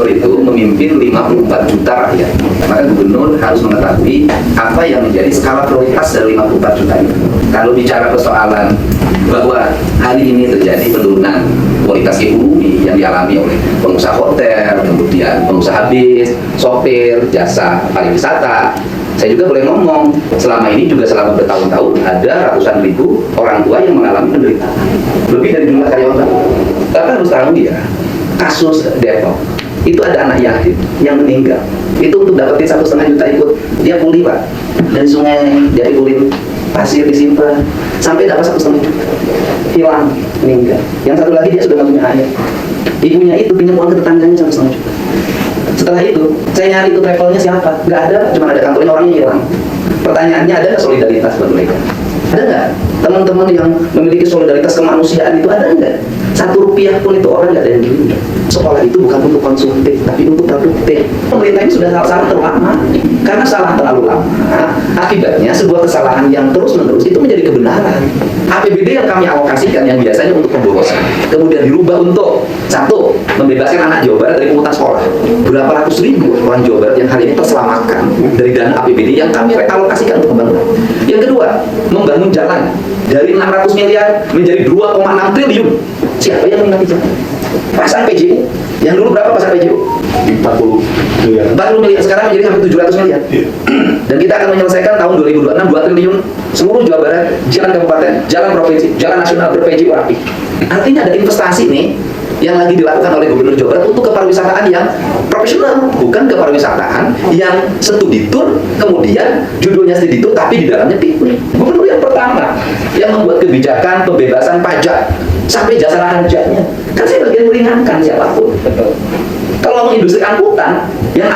gubernur itu memimpin 54 juta rakyat. Maka gubernur harus mengetahui apa yang menjadi skala prioritas dari 54 juta itu. Kalau bicara persoalan bahwa hari ini terjadi penurunan kualitas ekonomi yang dialami oleh pengusaha hotel, kemudian pengusaha bis, sopir, jasa pariwisata, saya juga boleh ngomong, selama ini juga selama bertahun-tahun ada ratusan ribu orang tua yang mengalami penderitaan, lebih dari jumlah karyawan. Tapi harus tahu ya, kasus Depok itu ada anak yatim yang meninggal. Itu untuk dapetin 1,5 juta ikut dia pulih Pak, dari sungai dia pulih pasir disimpan sampai dapat 1,5 juta, hilang, meninggal. Yang satu lagi dia sudah nggak punya ayah, ibunya itu pinjam uang ke tetangganya 1,5 juta. Setelah itu saya nyari itu travelnya siapa, nggak ada, cuma ada kantornya, orangnya hilang. Pertanyaannya, ada nggak solidaritas buat mereka? Ada nggak teman-teman yang memiliki solidaritas kemanusiaan itu, ada nggak? 1 rupiah pun itu orang nggak ada yang beli. Sekolah itu bukan untuk konsumtif, tapi untuk produktif. Pemerintah ini sudah salah terlalu lama. Karena salah terlalu lama, akibatnya sebuah kesalahan yang terus-menerus itu menjadi kebenaran. APBD yang kami alokasikan yang biasanya untuk pemborosan, kemudian dirubah untuk satu, membebaskan anak Jawa Barat dari pungutan sekolah. Berapa ratus ribu orang Jawa Barat yang hari ini terselamatkan dari dana APBD yang kami realokasikan untuk pembangunan. Yang kedua, membangun jalan dari 600 miliar menjadi 2,6 triliun. Siapa yang menikmati jalan? Pasar PJU. Yang dulu berapa pasar PJU? 40 miliar. 40 miliar, sekarang menjadi hampir 700 miliar. Dan kita akan menyelesaikan tahun 2026 2 triliun seluruh Jawa Barat, jalan kabupaten, jalan provinsi, jalan nasional ber-PJU rapi. Artinya ada investasi nih yang lagi dilakukan oleh Gubernur Jawa Barat untuk kepariwisataan yang profesional, bukan kepariwisataan yang studi tour, kemudian judulnya studi tour tapi di dalamnya piknik. Gubernur yang pertama yang membuat kebijakan pembebasan pajak sampai jasa harganya, kan saya bagian meringankan siapapun. Kalau mau industri angkutan yang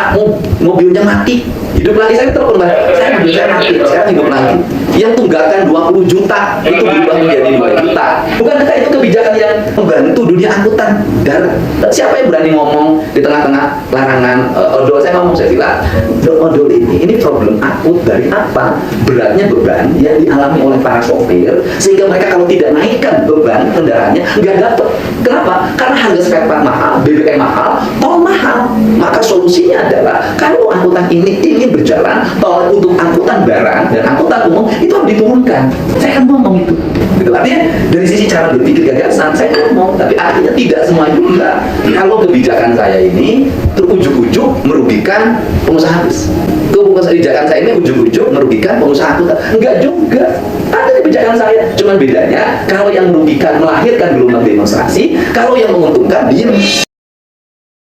mobilnya mati, hidup lagi, saya telepon saya mobil saya mati, sekarang hidup lagi. Yang tunggakan 20 juta itu berubah menjadi 2 juta. Bukankah itu kebijakan yang membantu dunia angkutan darat? Siapa yang berani ngomong di tengah-tengah larangan odol? Saya ngomong, saya bilang, odol ini problem akut dari apa? Beratnya beban yang dialami oleh para sopir, sehingga mereka kalau tidak naikkan beban kendaraannya nggak dapat. Kenapa? Karena harga spare part mahal, BBM mahal, tol mahal. Maka solusinya adalah kalau angkutan ini ingin berjalan, tol untuk angkutan barang dan angkutan umum itu harus diturunkan. Saya kan ngomong itu. Gitu. Artinya dari sisi cara berpikir gagasan saya ngomong, tapi akhirnya tidak semua juga. Kalau kebijakan saya ini terujuk-ujuk merugikan pengusaha bis, kebijakan saya ini ujuk-ujuk merugikan pengusaha angkutan, enggak juga. Ada kebijakan saya, cuman bedanya kalau yang merugikan melahirkan gelombang demonstrasi, kalau yang menguntungkan diem.